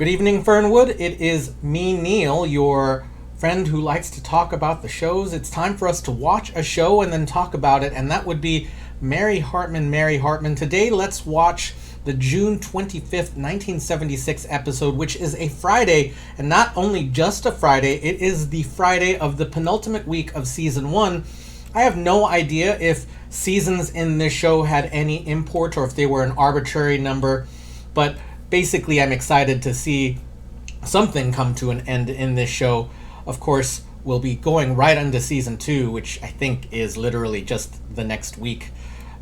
Good evening, Fernwood. It is me, Neil, your friend who likes to talk about the shows. It's time for us to watch a show and then talk about it, and that would be Mary Hartman, Mary Hartman. Today, let's watch the June 25th, 1976 episode, which is a Friday, and not only just a Friday, it is the Friday of the penultimate week of Season 1. I have no idea if seasons in this show had any import or if they were an arbitrary number, but basically, I'm excited to see something come to an end in this show. Of course, we'll be going right into season 2, which I think is literally just the next week.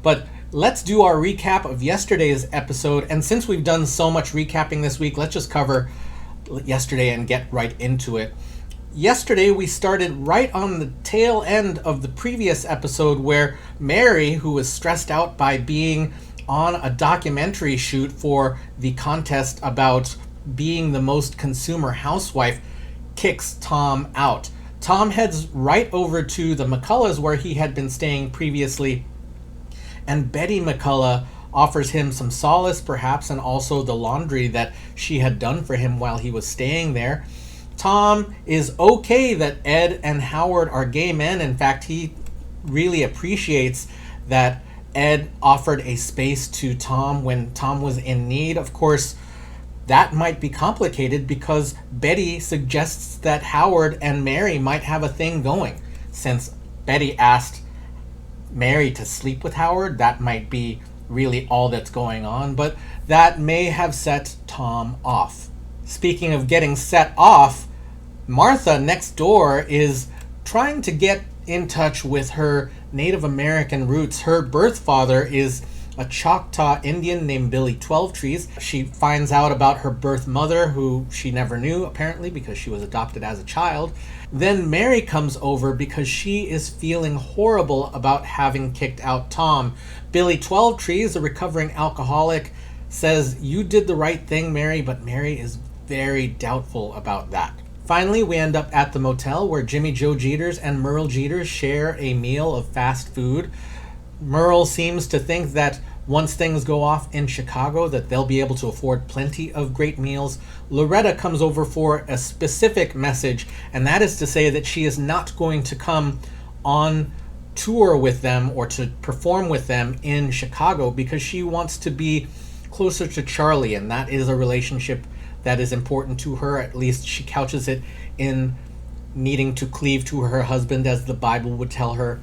But let's do our recap of yesterday's episode. And since we've done so much recapping this week, let's just cover yesterday and get right into it. Yesterday, we started right on the tail end of the previous episode where Mary, who was stressed out by being on a documentary shoot for the contest about being the most consumer housewife, kicks Tom out. Tom heads right over to the McCulloughs where he had been staying previously, and Betty McCullough offers him some solace perhaps, and also the laundry that she had done for him while he was staying there. Tom is okay that Ed and Howard are gay men. In fact, he really appreciates that Ed offered a space to Tom when Tom was in need. Of course, that might be complicated because Betty suggests that Howard and Mary might have a thing going. Since Betty asked Mary to sleep with Howard, that might be really all that's going on, but that may have set Tom off. Speaking of getting set off, Martha next door is trying to get in touch with her Native American roots. Her birth father is a Choctaw Indian named Billy 12trees. She finds out about her birth mother, who she never knew apparently because she was adopted as a child. Then Mary comes over because she is feeling horrible about having kicked out Tom. Billy 12trees, a recovering alcoholic, says, "You did the right thing, Mary," but Mary is very doubtful about that. Finally, we end up at the motel where Jimmy Joe Jeters and Merle Jeters share a meal of fast food. Merle seems to think that once things go off in Chicago, that they'll be able to afford plenty of great meals. Loretta comes over for a specific message, and that is to say that she is not going to come on tour with them or to perform with them in Chicago because she wants to be closer to Charlie, and that is a relationship that is important to her. At least she couches it in needing to cleave to her husband, as the Bible would tell her.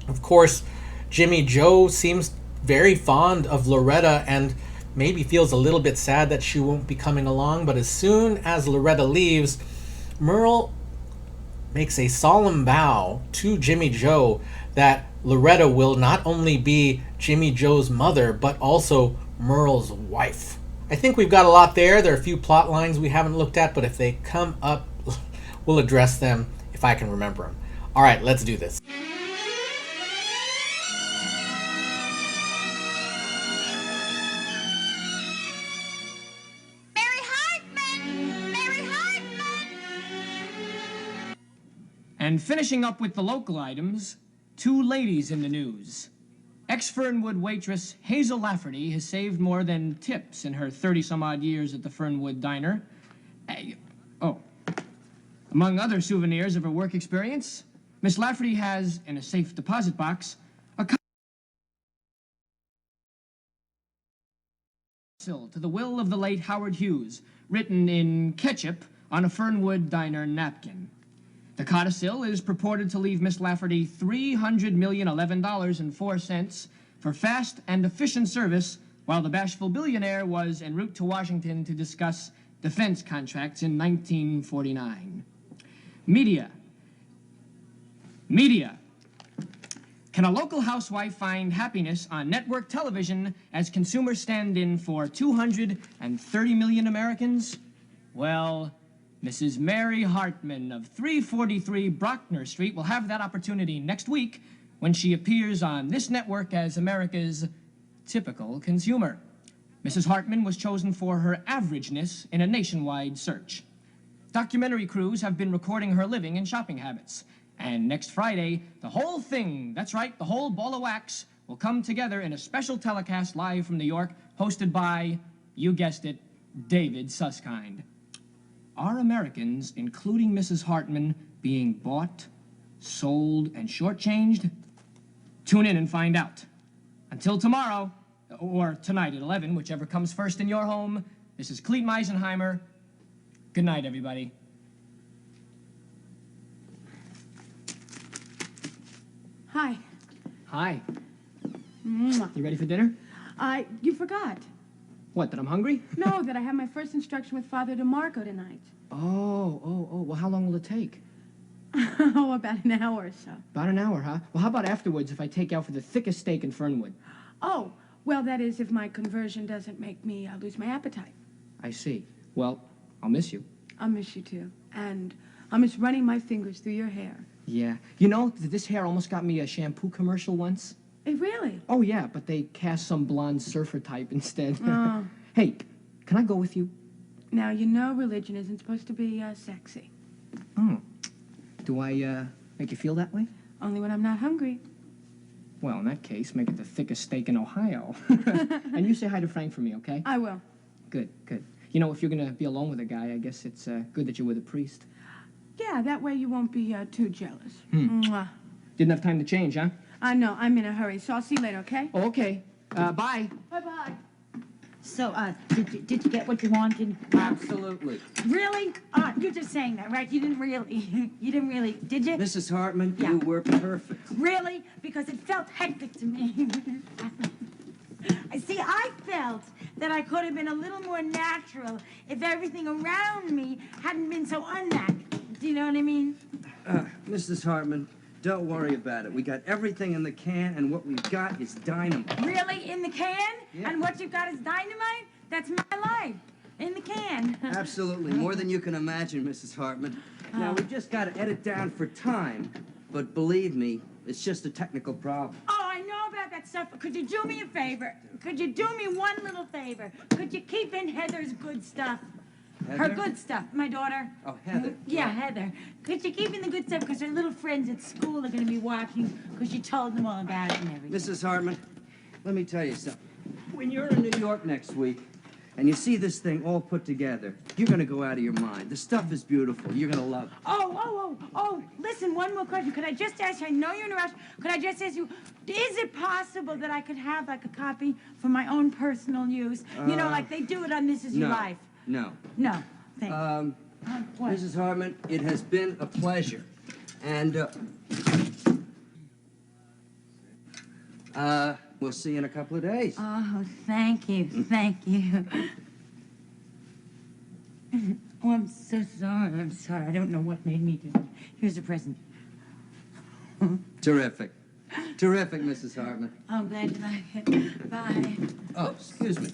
Of course, Jimmy Joe seems very fond of Loretta and maybe feels a little bit sad that she won't be coming along, but as soon as Loretta leaves, Merle makes a solemn vow to Jimmy Joe that Loretta will not only be Jimmy Joe's mother, but also Merle's wife. I think we've got a lot there. There are a few plot lines we haven't looked at, but if they come up, we'll address them if I can remember them. All right, let's do this. Mary Hartman! Mary Hartman! And finishing up with the local items, two ladies in the news. Ex-Fernwood waitress Hazel Lafferty has saved more than tips in her 30-some-odd years at the Fernwood Diner. Among other souvenirs of her work experience, Miss Lafferty has, in a safe deposit box, a codicil to the will of the late Howard Hughes, written in ketchup on a Fernwood Diner napkin. The codicil is purported to leave Miss Lafferty $300,011.04 for fast and efficient service while the bashful billionaire was en route to Washington to discuss defense contracts in 1949. Media. Can a local housewife find happiness on network television as consumer stand-in for 230 million Americans? Well, Mrs. Mary Hartman of 343 Brockner Street will have that opportunity next week when she appears on this network as America's typical consumer. Mrs. Hartman was chosen for her averageness in a nationwide search. Documentary crews have been recording her living and shopping habits. And next Friday, the whole thing, that's right, the whole ball of wax, will come together in a special telecast live from New York, hosted by, you guessed it, David Susskind. Are Americans, including Mrs. Hartman, being bought, sold, and shortchanged? Tune in and find out. Until tomorrow, or tonight at 11, whichever comes first in your home, this is Clete Meisenheimer. Good night, everybody. Hi. Hi. Mwah. You ready for dinner? You forgot. What, that I'm hungry? No, that I have my first instruction with Father DeMarco tonight. Oh. Well, how long will it take? Oh, about an hour or so. About an hour, huh? Well, how about afterwards if I take you out for the thickest steak in Fernwood? Oh, well, that is if my conversion doesn't make me lose my appetite. I see. Well, I'll miss you. I'll miss you, too. And I'll miss running my fingers through your hair. Yeah. You know, this hair almost got me a shampoo commercial once. Really? Oh, yeah, but they cast some blonde surfer type instead. Oh. Hey, can I go with you? Now, you know religion isn't supposed to be sexy. Do I, make you feel that way? Only when I'm not hungry. Well, in that case, make it the thickest steak in Ohio. And you say hi to Frank for me, okay? I will. Good. You know, if you're gonna be alone with a guy, I guess it's good that you're with a priest. Yeah, that way you won't be too jealous. Mwah. Didn't have time to change, huh? I know, I'm in a hurry, so I'll see you later, okay? Oh, okay. Bye. Bye-bye. So, did you get what you wanted? Absolutely. Really? You're just saying that, right? You didn't really, did you? Mrs. Hartman, Yeah. you were perfect. Really? Because it felt hectic to me. See, I felt that I could have been a little more natural if everything around me hadn't been so unnatural. Do you know what I mean? Mrs. Hartman, don't worry about it. We got everything in the can, and what we've got is dynamite. Really? In the can? Yeah. And what you've got is dynamite? That's my life. In the can. Absolutely. More than you can imagine, Mrs. Hartman. Now, we've just got to edit down for time, but believe me, it's just a technical problem. Oh, I know about that stuff, but could you do me a favor? Could you do me one little favor? Could you keep in Heather's good stuff? Her Heather? good stuff, my daughter. Oh, Heather. Yeah, Heather. Could you keep in the good stuff? Because her little friends at school are going to be watching because you told them all about it and everything. Mrs. Hartman, let me tell you something. When you're in New York next week, and you see this thing all put together, you're going to go out of your mind. The stuff is beautiful. You're going to love it. Oh, listen, one more question. Could I just ask you, I know you're in a rush, could I just ask you, is it possible that I could have, like, a copy for my own personal use? You know, like they do it on This Is Your Life. No. No, thanks. What? Mrs. Hartman, it has been a pleasure. And, we'll see you in a couple of days. Oh, thank you. Oh, I'm so sorry. I'm sorry. I don't know what made me do it. Here's a present. Terrific. Terrific, Mrs. Hartman. I'm glad you like it. Bye. Oh, excuse me.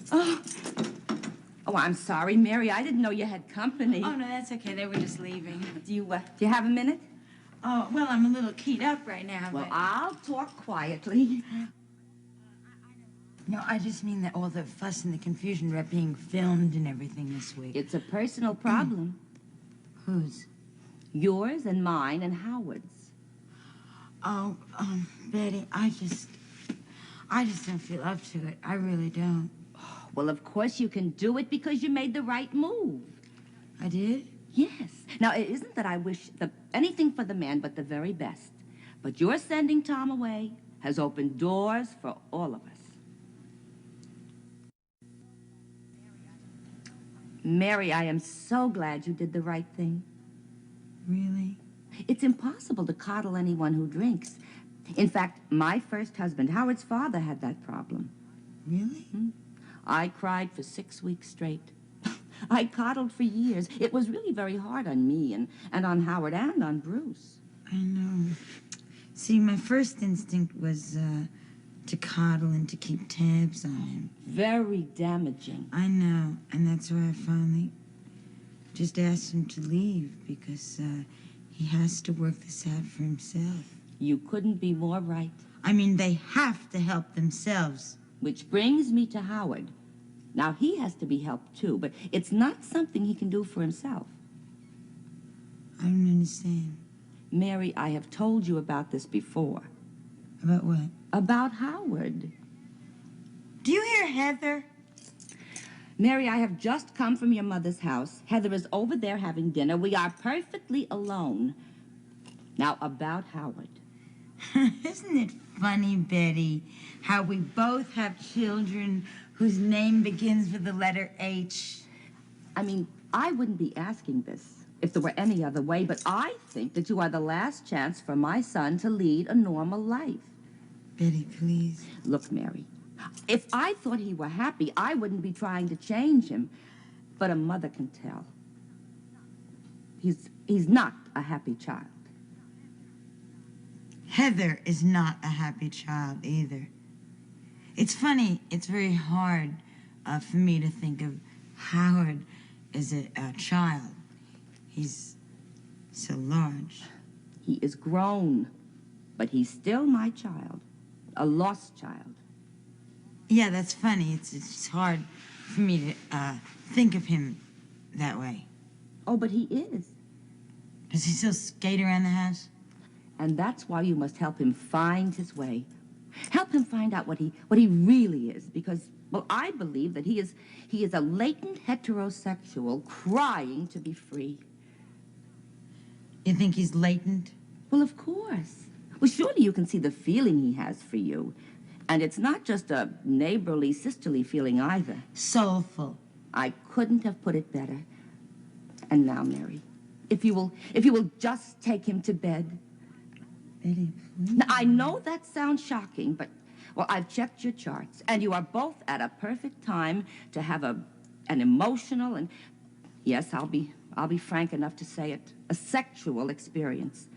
Oh, I'm sorry, Mary. I didn't know you had company. Oh, no, that's okay. They were just leaving. Do you have a minute? Oh, well, I'm a little keyed up right now, Well, but... I'll talk quietly. No, I just mean that all the fuss and the confusion about being filmed and everything this week. It's a personal problem. Whose? Yours and mine and Howard's. Oh, Betty, I just don't feel up to it. I really don't. Well, of course you can do it because you made the right move. I did? Yes. Now, it isn't that I wish anything for the man but the very best. But your sending Tom away has opened doors for all of us. Mary, I am so glad you did the right thing. Really? It's impossible to coddle anyone who drinks. In fact, my first husband, Howard's father, had that problem. Really? I cried for 6 weeks straight. I coddled for years. It was really very hard on me and on Howard and on Bruce. I know. See, my first instinct was to coddle and to keep tabs on him. Very damaging. I know, and that's why I finally just asked him to leave because he has to work this out for himself. You couldn't be more right. I mean, they have to help themselves. Which brings me to Howard. Now, he has to be helped, too, but it's not something he can do for himself. I don't understand. Mary, I have told you about this before. About what? About Howard. Do you hear Heather? Mary, I have just come from your mother's house. Heather is over there having dinner. We are perfectly alone. Now, about Howard. Isn't it funny, Betty, how we both have children whose name begins with the letter H? I mean, I wouldn't be asking this if there were any other way, but I think that you are the last chance for my son to lead a normal life. Betty, please. Look, Mary, if I thought he were happy, I wouldn't be trying to change him. But a mother can tell. He's not a happy child. Heather is not a happy child either. It's funny, it's very hard for me to think of Howard as a child. He's so large. He is grown, but he's still my child, a lost child. Yeah, that's funny. It's hard for me to think of him that way. Oh, but he is. Does he still skate around the house? And that's why you must help him find his way. Help him find out what he really is, because, well, I believe that he is a latent heterosexual crying to be free. You think he's latent? Well, of course. Well, surely you can see the feeling he has for you. And it's not just a neighborly, sisterly feeling either. Soulful. I couldn't have put it better. And now, Mary, if you will just take him to bed. Betty, please. Now, I know that sounds shocking, but, well, I've checked your charts, and you are both at a perfect time to have an emotional and, yes, I'll be frank enough to say it, a sexual experience.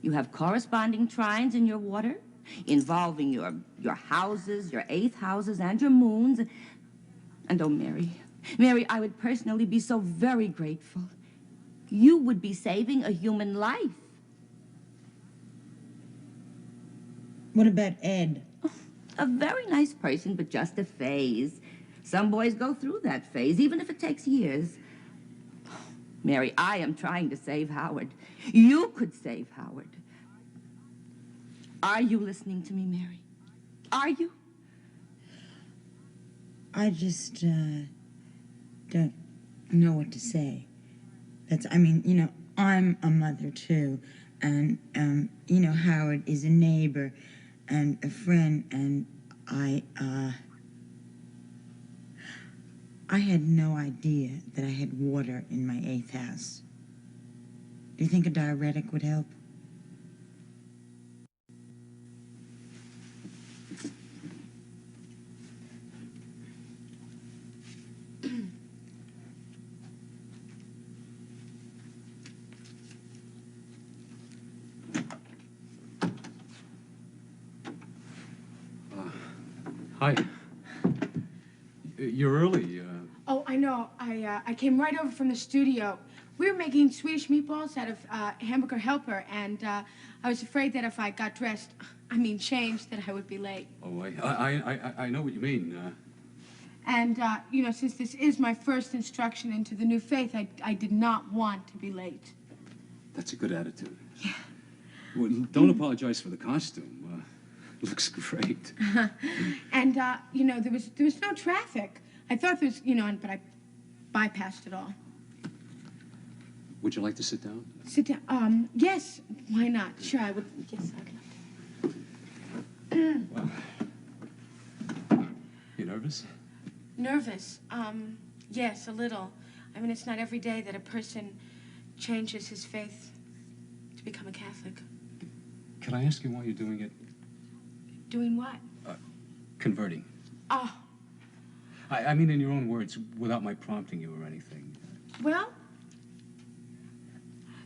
You have corresponding trines in your water, involving your houses, your eighth houses, and your moons. And, oh, Mary, I would personally be so very grateful. You would be saving a human life. What about Ed? A very nice person, but just a phase. Some boys go through that phase, even if it takes years. Mary, I am trying to save Howard. You could save Howard. Are you listening to me, Mary? Are you? I just don't know what to say. I'm a mother too, and Howard is a neighbor and a friend, and I had no idea that I had water in my eighth house. Do you think a diuretic would help? Hi. You're early. Oh, I know. I came right over from the studio. We were making Swedish meatballs out of hamburger helper, and I was afraid that if I got changed, that I would be late. Oh, I know what you mean. And, since this is my first instruction into the new faith, I did not want to be late. That's a good attitude. Yeah. Well, don't apologize for the costume. Looks great. And, there was no traffic. I thought there was, but I bypassed it all. Would you like to sit down? Sit down. Yes. Why not? Sure, I would. Yes, I'd love to. You nervous? Nervous. Yes, a little. I mean, it's not every day that a person changes his faith to become a Catholic. Can I ask you why you're doing it? Doing what? Converting. Oh. I mean in your own words, without my prompting you or anything. Well,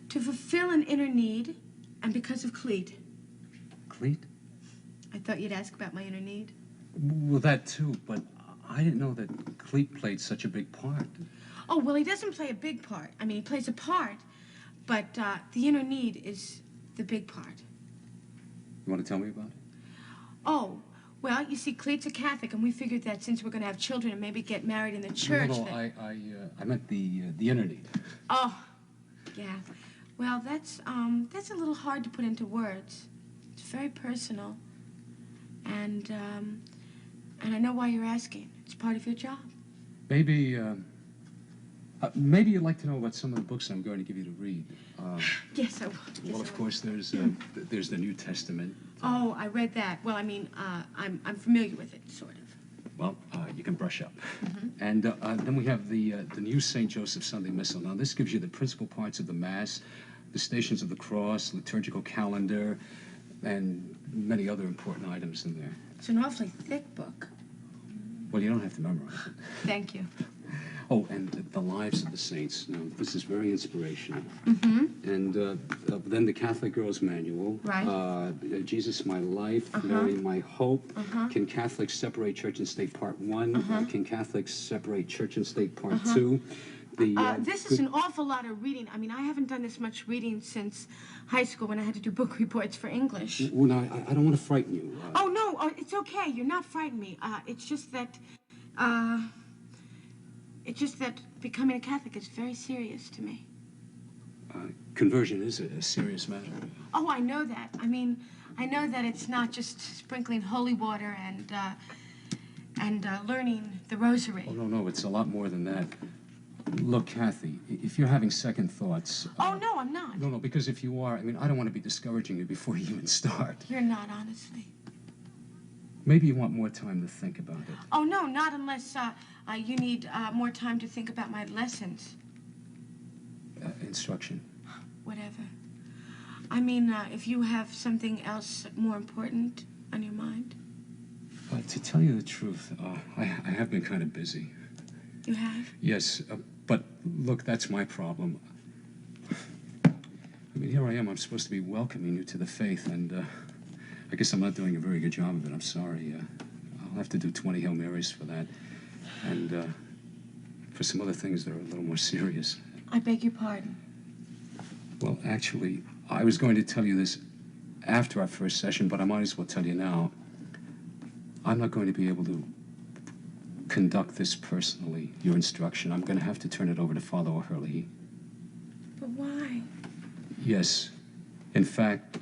to fulfill an inner need, and because of Cleet. Cleet? I thought you'd ask about my inner need. Well, that too, but I didn't know that Cleet played such a big part. Oh, well, he doesn't play a big part. I mean, he plays a part, but the inner need is the big part. You want to tell me about it? Oh, well, you see, Cleet's a Catholic, and we figured that since we're going to have children and maybe get married in the church... No, that... I meant the inner need. Oh, yeah. Well, that's a little hard to put into words. It's very personal. And I know why you're asking. It's part of your job. Maybe, maybe you'd like to know about some of the books I'm going to give you to read. Yes, I will. Well, of course, there's the New Testament. Oh, I read that. Well, I mean, I'm familiar with it, sort of. Well, you can brush up. And then we have the new St. Joseph Sunday Missal. Now, this gives you the principal parts of the Mass, the Stations of the Cross, liturgical calendar, and many other important items in there. It's an awfully thick book. Well, you don't have to memorize it. Thank you. Oh, and the lives of the saints. Now, this is very inspirational. And then the Catholic Girls Manual. Right. Jesus, My Life. Mary, My Hope. Can Catholics Separate Church and State, Part 1. Can Catholics Separate Church and State, Part 2. This is an awful lot of reading. I mean, I haven't done this much reading since high school when I had to do book reports for English. Well, now, I don't want to frighten you. Oh, no, it's okay. You're not frightening me. It's just that becoming a Catholic is very serious to me. Conversion is a serious matter. Oh, I know that. I mean, I know that it's not just sprinkling holy water and learning the rosary. Oh, no, it's a lot more than that. Look, Kathy, if you're having second thoughts... Oh, no, I'm not. No, because if you are, I mean, I don't want to be discouraging you before you even start. You're not, honestly. Maybe you want more time to think about it. Oh, no, not unless you need more time to think about my lessons. Instruction. Whatever. I mean, if you have something else more important on your mind. To tell you the truth, I have been kind of busy. You have? Yes, but look, that's my problem. I mean, here I am. I'm supposed to be welcoming you to the faith, and I guess I'm not doing a very good job of it. I'm sorry. I'll have to do 20 Hail Marys for that. And for some other things that are a little more serious. I beg your pardon. Well, actually, I was going to tell you this after our first session, but I might as well tell you now. I'm not going to be able to conduct this personally, your instruction. I'm going to have to turn it over to Father O'Hurley. But why? Yes. In fact,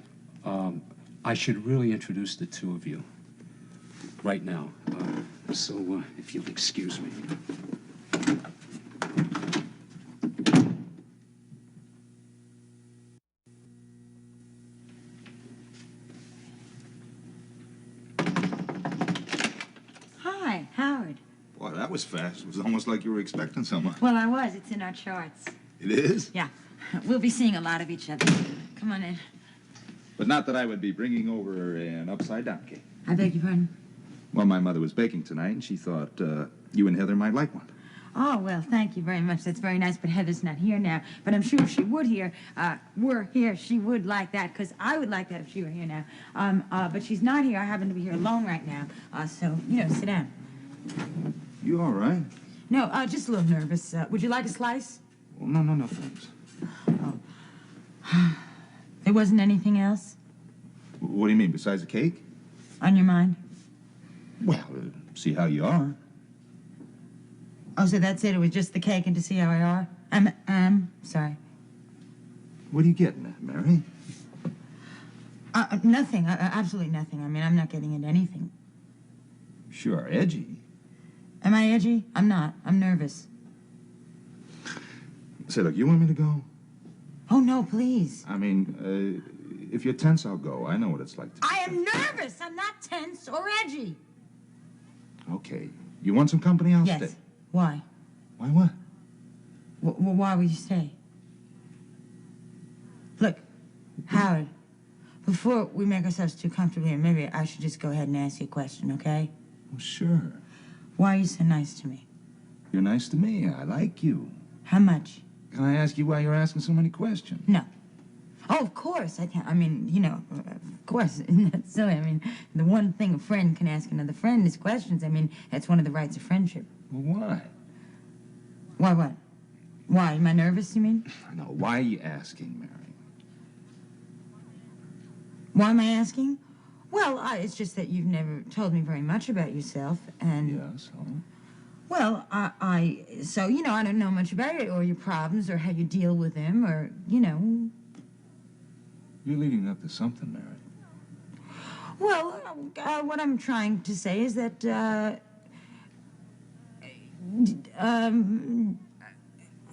I should really introduce the two of you right now. So, if you'll excuse me. Hi, Howard. Boy, that was fast. It was almost like you were expecting someone. Well, I was. It's in our charts. It is? Yeah. We'll be seeing a lot of each other. Come on in. But not that I would be bringing over an upside-down cake. I beg your pardon? Well, my mother was baking tonight, and she thought you and Heather might like one. Oh, well, thank you very much. That's very nice, but Heather's not here now. But I'm sure if she were here, she would like that, because I would like that if she were here now. But she's not here. I happen to be here alone right now. So, sit down. You all right? No, just a little nervous. Would you like a slice? Well, no, thanks. Oh. There wasn't anything else What do you mean, besides the cake? on your mind? Well, see how you are. Oh, so that's it? It was just the cake and to see how I are? I'm sorry. What are you getting at, Mary? Nothing. Absolutely nothing. I mean, I'm not getting at anything. Sure, edgy. Am I edgy? I'm not. I'm nervous. Say, look, you want me to go? Oh, no, please. I mean, if you're tense, I'll go. I know what it's like to... I am nervous. I'm not tense or edgy. Okay. You want some company? I'll Yes. stay. Why? Why what? Why would you stay? Look, Howard, before we make ourselves too comfortable here, maybe I should just go ahead and ask you a question, okay? Well, sure. Why are you so nice to me? You're nice to me. I like you. How much? Can I ask you why you're asking so many questions? No. Oh, of course. I can't. I mean, of course. Isn't that silly? I mean, the one thing a friend can ask another friend is questions. I mean, that's one of the rights of friendship. Well, why? Why what? Why? Am I nervous, you mean? No, why are you asking, Mary? Why am I asking? Well, it's just that you've never told me very much about yourself, and... Yeah, so? Well, so, I don't know much about it, or your problems, or how you deal with them, or, You're leading up to something, Mary. Well, what I'm trying to say is that,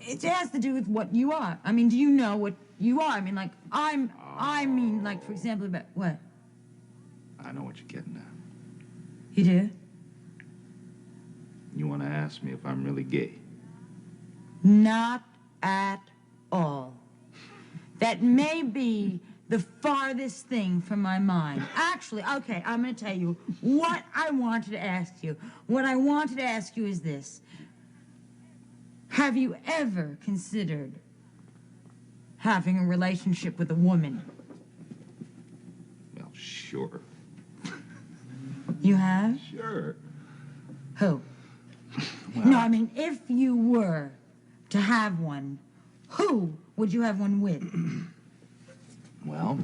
It has to do with what you are. I mean, do you know what you are? I mean, like, I mean, like, for example, about what? I know what you're getting at. You do? You want to ask me if I'm really gay? Not at all. That may be the farthest thing from my mind. Actually, okay, I'm going to tell you what I wanted to ask you. What I wanted to ask you is this. Have you ever considered having a relationship with a woman? Well, sure. You have? Sure. Who? Well, No, I mean, if you were to have one, who would you have one with? Well,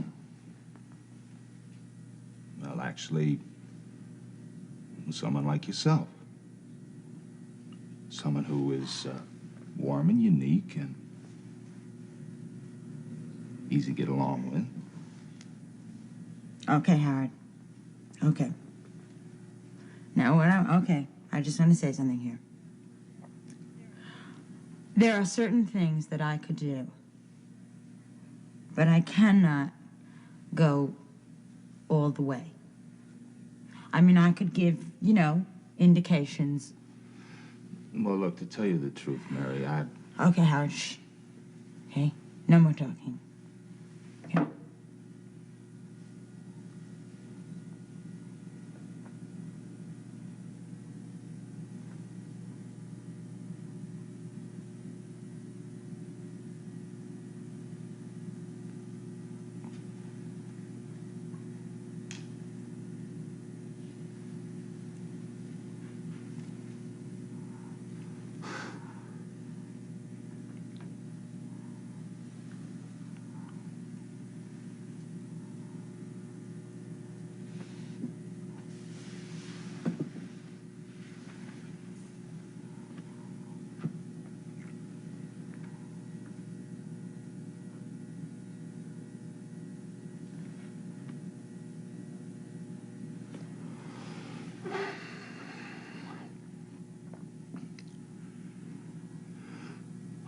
actually, someone like yourself. Someone who is warm and unique and easy to get along with. Okay, Howard. Okay. Now, okay, I just want to say something here. There are certain things that I could do, but I cannot go all the way. I mean, I could give, indications. Well, look, to tell you the truth, Mary, Okay, Howard, shh. Okay? No more talking. Okay?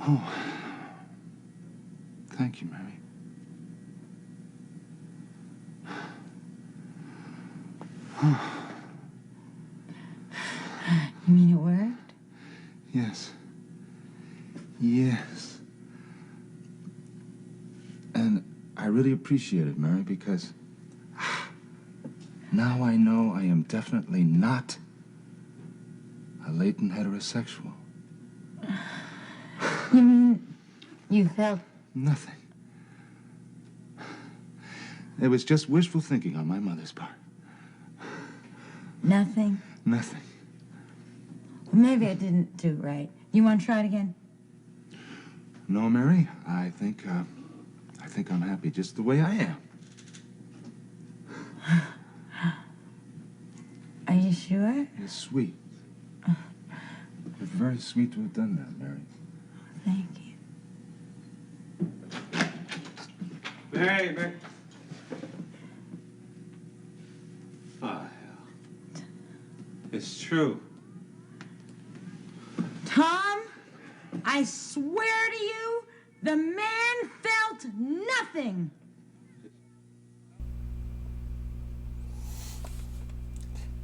Oh, thank you, Mary. You mean it worked? Yes. Yes. And I really appreciate it, Mary, because now I know I am definitely not a latent heterosexual. You mean you felt... Nothing. It was just wishful thinking on my mother's part. Nothing? Nothing. Well, maybe I didn't do it right. You want to try it again? No, Mary, I think I'm happy just the way I am. Are you sure? It's sweet. It's very sweet to have done that, Mary. Thank you. Mary, Mary. Oh, hell. It's true. Tom, I swear to you, the man felt nothing.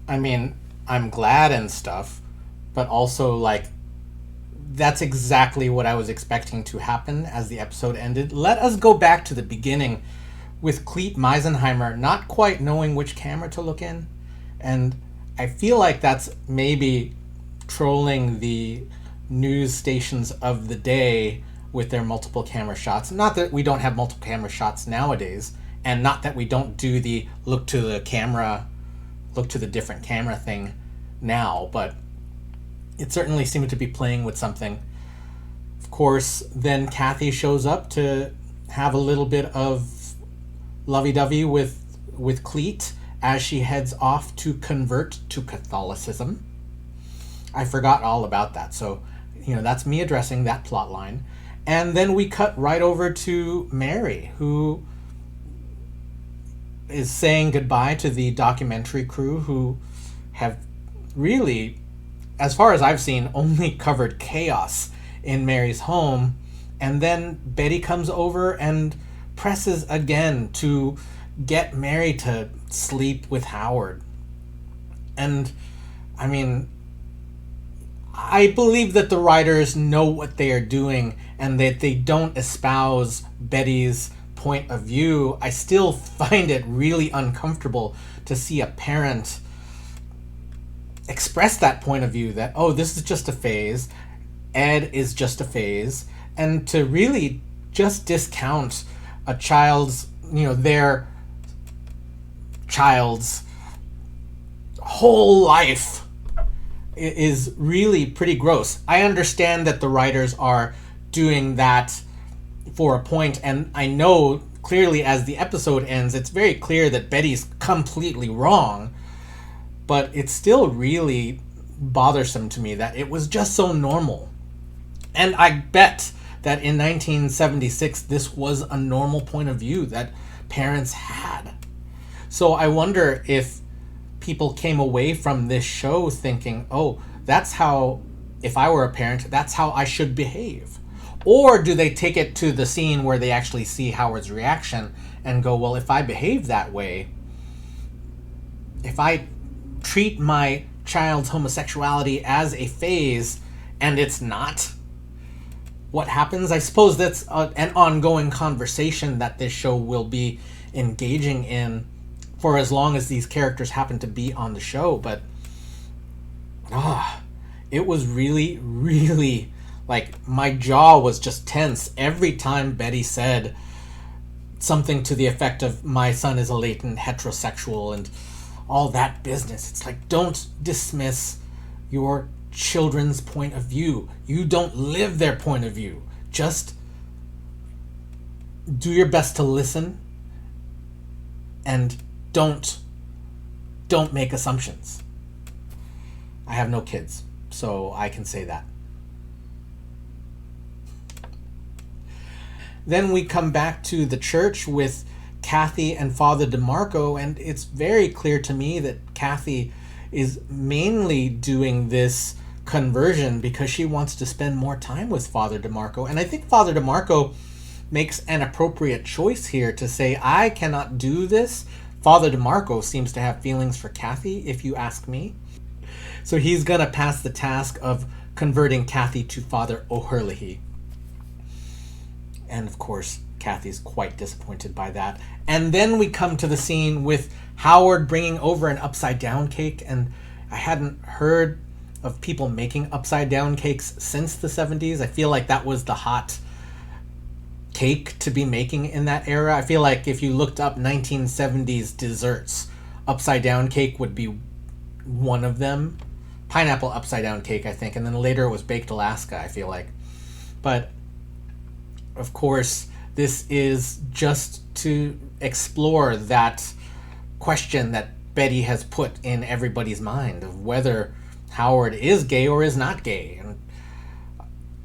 I mean, I'm glad and stuff, but also, like, that's exactly what I was expecting to happen as the episode ended. Let us go back to the beginning with Cleet Meisenheimer not quite knowing which camera to look in. And I feel like that's maybe trolling the news stations of the day with their multiple camera shots. Not that we don't have multiple camera shots nowadays, and not that we don't do the look to the different camera thing now, but it certainly seemed to be playing with something. Of course, then Kathy shows up to have a little bit of lovey-dovey with Cleet as she heads off to convert to Catholicism. I forgot all about that, so that's me addressing that plot line. And then we cut right over to Mary, who is saying goodbye to the documentary crew who have really as far as I've seen, only covered chaos in Mary's home. And then Betty comes over and presses again to get Mary to sleep with Howard. And, I mean, I believe that the writers know what they are doing and that they don't espouse Betty's point of view. I still find it really uncomfortable to see a parent express that point of view, that, oh, this is just a phase, Ed is just a phase, and to really just discount a child's, their child's whole life is really pretty gross. I understand that the writers are doing that for a point, and I know clearly as the episode ends, it's very clear that Betty's completely wrong, but it's still really bothersome to me that it was just so normal. And I bet that in 1976, this was a normal point of view that parents had. So I wonder if people came away from this show thinking, oh, that's how, if I were a parent, that's how I should behave. Or do they take it to the scene where they actually see Howard's reaction and go, well, if I behave that way, if I treat my child's homosexuality as a phase and it's not, what happens? I suppose that's an ongoing conversation that this show will be engaging in for as long as these characters happen to be on the show. But it was really, really, like, my jaw was just tense every time Betty said something to the effect of, my son is a latent heterosexual and all that business. It's like, don't dismiss your children's point of view. You don't live their point of view. Just do your best to listen and don't make assumptions. I have no kids, so I can say that. Then we come back to the church with Kathy and Father DeMarco, and it's very clear to me that Kathy is mainly doing this conversion because she wants to spend more time with Father DeMarco. And I think Father DeMarco makes an appropriate choice here to say, I cannot do this. Father DeMarco seems to have feelings for Kathy, if you ask me. So he's going to pass the task of converting Kathy to Father O'Herlihy. And of course, Kathy's quite disappointed by that. And then we come to the scene with Howard bringing over an upside-down cake. And I hadn't heard of people making upside-down cakes since the 70s. I feel like that was the hot cake to be making in that era. I feel like if you looked up 1970s desserts, upside-down cake would be one of them. Pineapple upside-down cake, I think. And then later it was baked Alaska, I feel like. But of course, this is just to explore that question that Betty has put in everybody's mind of whether Howard is gay or is not gay.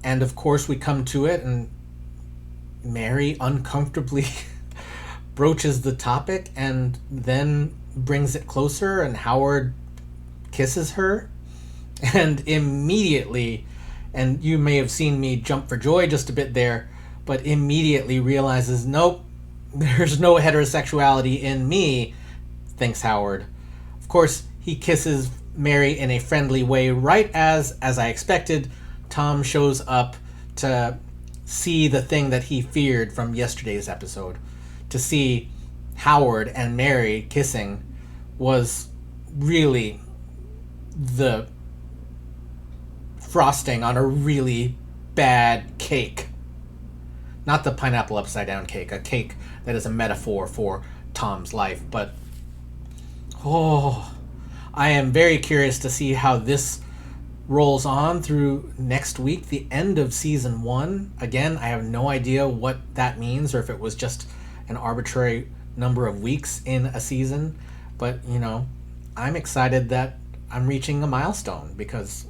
And of course, we come to it, and Mary uncomfortably broaches the topic and then brings it closer, and Howard kisses her. And immediately, and you may have seen me jump for joy just a bit there, but immediately realizes, nope, there's no heterosexuality in me, thinks Howard. Of course, he kisses Mary in a friendly way, right as I expected, Tom shows up to see the thing that he feared from yesterday's episode. To see Howard and Mary kissing was really the frosting on a really bad cake. Not the pineapple upside down cake, a cake that is a metaphor for Tom's life. But, I am very curious to see how this rolls on through next week, the end of season 1. Again, I have no idea what that means, or if it was just an arbitrary number of weeks in a season. But, I'm excited that I'm reaching a milestone because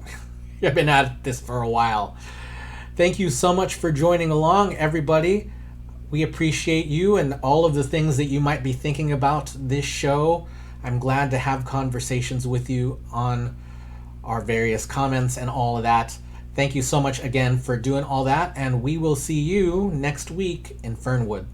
I've been at this for a while. Thank you so much for joining along, everybody. We appreciate you and all of the things that you might be thinking about this show. I'm glad to have conversations with you on our various comments and all of that. Thank you so much again for doing all that, and we will see you next week in Fernwood.